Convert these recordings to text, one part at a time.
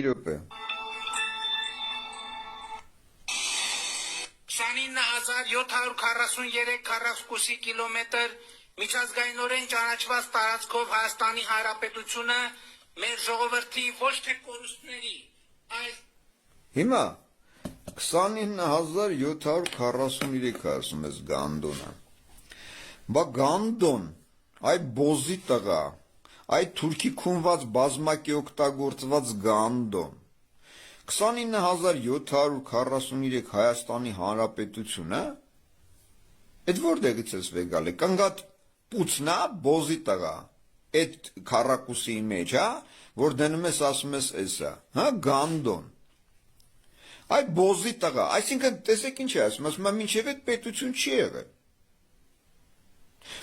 Իրոպե։ 29743 կիլոմետր միջազգայինորեն ճանաչված տարածքով Հայաստանի Հանրապետությունը մեր ժողովրդի ոչ թե կորուստների, այլ Հիմա 29743 ասում ես Գանդոնը։ Բա Գանդոն, այ բոզի տղա, այ թուրքի քունված բազմակի օգտագործված Գանդոն։ 29743 Հայաստանի Հանրապետությունը, այդ որտեղից ես վեգալ է, կնգատ պուցնա բոզի տղա, այդ քառակուսի մեջ, հա, որ դնում ես ասում ես էսա, հա, Գանդոն։ Այ բոզի տղա, այսինքն տեսեք ինչ է ասում մինչև այդ պետություն չի եղել։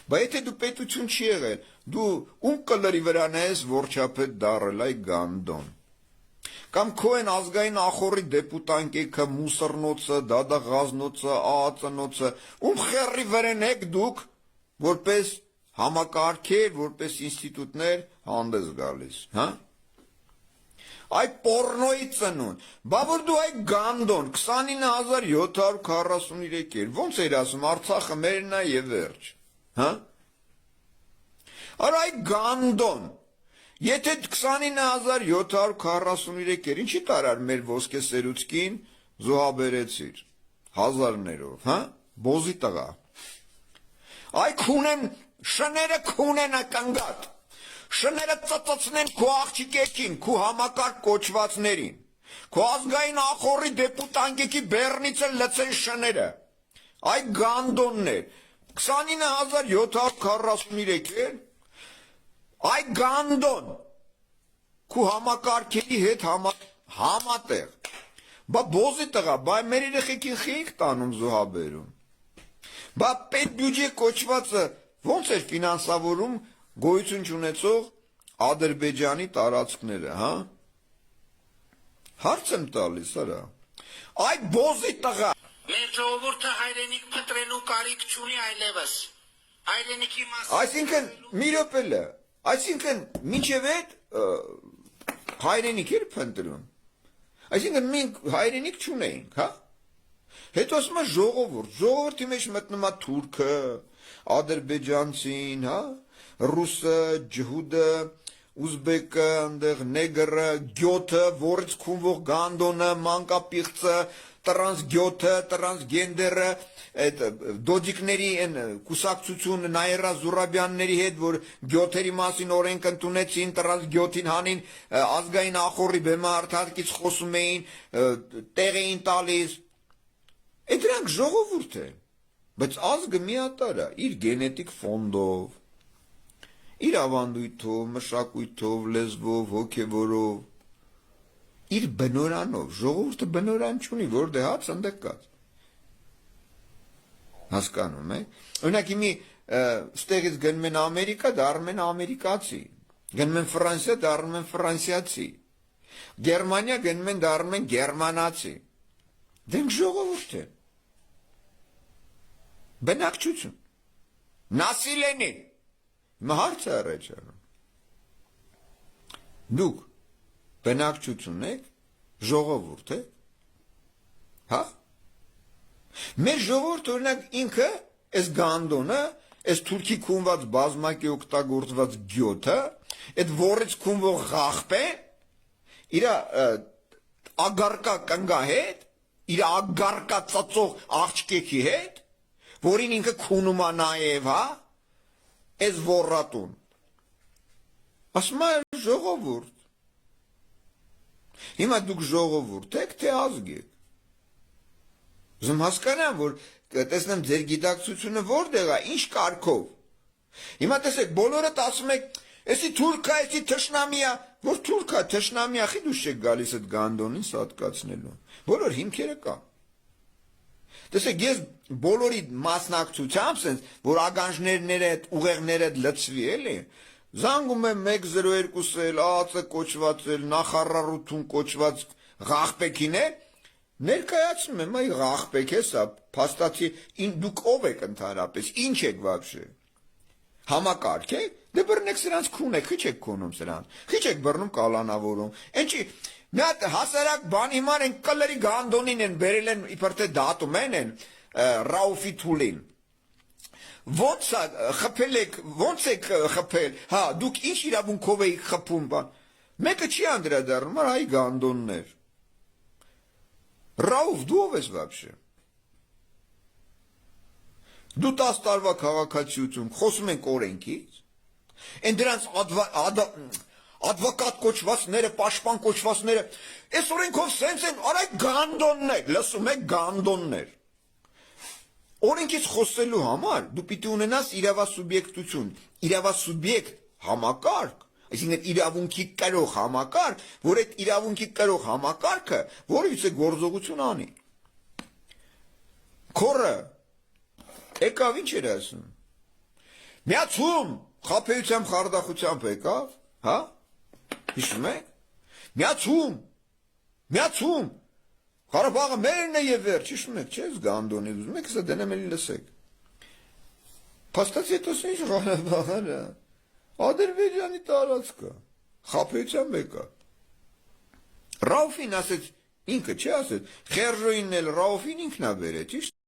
Բայց եթե դու պետություն չի եղել, դու ում կլրի վրան ես որչապետ դարել այ Գանդոն։ Կամ քո են ազգային ախորի դեպուտանկեքը, մուսռնոցը, դադաղազնոցը, ԱԱԾ-նոցը, ում խեռի վրան եք դուք, որպես համակարգեր, որպես ինստիտուտներ հանդես գալիս, հա։ Այ պորնոյի ծնուն, բա որ դու այ Գանդոն 29743 էր, ոնց էր ասում Արցախը մերն է եւ վերջ, հա։ Արա այ Գանդոն, եթե 29743 էր, ինչի տարար մեր ոսկե սերուցքին զոհաբերեցիր, հազարներով, հա, բոզի տղա։ Այ քունեն, շները քունեն ականգատ, շները ծծծնեն քո աղջիկեքին, քո համակարգ կոչվածներին, քո ազգային ախորի դեպուտանկեքի բեռնից էլ լծեն շները, այ Գանդոններ, 29743 էր, այ Գանդոն, քու համակարգերի հետ համատեղ, բա բոզի տղա, բա մեր երեխեքին խիք տանում զոհաբերում, բա պետ բյուջե կոչվածը ոնց էր ֆինանսավորում գոյություն չունեցող Ադրբեջանի տարածքները, հա, հարց եմ տալիս, արա, այ բոզի տղա, մեր ժողովուրդը հայրենիք փտրելու կարիք չունի այլևս, հայրենիքի մասին այսինքն մի րոպե, այսինքն մինչև այդ հայրենիք էր փնտրում, այսինքն մենք հայրենիք չունեինք, հա, հետո ասում է ժողովրդի մեջ մտնում է թուրքը, ադրբեջանցին, հա, ռուսը, ջհուդը, ուզբեկը, այնտեղ նեգրը, գյոթը, որից քունվող Գանդոնը, մանկապիղծը, տրանսգյոթը, տրանսգենդերը, այդ դոջիկների են կուսակցություն Նաիրա Զուրաբյանների հետ, որ գյոթերի մասին օրենք ընդունեցին, տրանսգյոթին հանին, ազգային ախորի բեմահարթակից խոսում էին, տեղ էին տալիս, այդ դրանք ժողովուրդ է, բայց ազգը միատար է, իր գենետիկ ֆոնդով, իր ավանդույթով, մշակույթով, լեզվով, հոգևորով, իր բնորանով, ժողովուրդը բնորան չունի, որտեղ հաց ընդեղ կաց։ Հասկանում եք։ Օրինակ իմի ստեղից գնում են Ամերիկա, դառնում են ամերիկացի, գնում են Ֆրանսիա, դառնում են ֆրանսիացի, Գերմանիա գնում են դառնում են գերմանացի։ Դենք ժողովուրդ է։ Բնակչություն։ Նասիլենի։ Հիմա հարց է առաջանում։ Դուք բնակչություն եք, ժողովուրդ եք, հա։ Մեր ժողովուրդ օրինակ ինքը, այս Գանդոնը, այս թուրքի քունված բազմակի օգտագործված գյոթը, այդ որից քունվող աղբեն, իր ագարկա կնգա հետ, իր ագարկա ծծող աղջկեքի հետ, որին ինքը քունում է նաև, հա, այս ոռատուն։ Ասում է ժողովուրդ։ Հիմա դուք ժողովուրդ եք, թե ազգ եք։ Ուզում հասկանամ, որ տեսնեմ ձեր գիտակցությունը որտեղ է, ինչ կարգով։ Հիմա տեսեք, բոլորդ ասում եք, էսի թուրքա, էսի թշնամի է, որ թուրքա, թշնամի է, խի դուք չեք գալիս այդ Գանդոնին սատկացնելու։ Բոլոր հիմքերը կան։ Տեսեք, ես բոլորի մասնակցությամբ սենց, որ ագանջներները, ուղեղները լծվի էլի, զանգում եմ 102-ել, ԱԱԾ կոչվածել, նախարարություն կոչված ղախպեքին է, ներկայացնում եմ, այ ղախպեք է սա, փաստացի, դուք ով եք ընդհանրապես, ինչ եք վաբշե, համակարգ եք, դե բռնեք սրանց քուն եք, խիչ եք քոնում սրանց, խիչ եք բռնում կալանավորում, ենչի, Մի հատ հասարակ բան հիմար են կլերի գանդոնին են բերել են իբր թե դատում են Ռաուֆի Թուլին։ Ոնց է խփել եք, ոնց եք խփել։ Հա, դուք ինչ իրավունքով եք խփում բան։ Մեկը չի անդրադառնում, հայ գանդոններ։ Ռաուֆ, դու ով ես вообще։ Դու 10 տարվա քաղաքացիություն, խոսում ենք օրենքից։ Են դրանց advocat կոչվածները, պաշտպան կոչվածները, այս օրենքով սենց են, արայ գանդոններ, լսում եք գանդոններ։ Օրենքից խոսելու համար դու պիտի ունենաս իրավասուբյեկտություն, իրավասուբյեկտ համակարգ, այսինքն իրավունքի կրող համակարգ, որ այդ իրավունքի կրող համակարգը որից է գործողություն անի։ Քորը եկավ ինչ էր ասում։ Միացում խաբեությամբ խարդախությամբ եկավ, հա։ Հիշում եք։ Միացում Ղարաբաղը մերն է եւ վերջ, հիշում եք, չէ՞, գանդոնի ուզում եք, սա դնեմ էլի լսեք։ Փաստացի հետո ինչ Ղարաբաղը Ադրբեջանի տարածքը, խաբեությամբ եկա։ Ռաուֆին ասեց, ինքը չի ասեց, Խերժոյինն էլ Ռաուֆին ինքն է բերել, ճիշտ։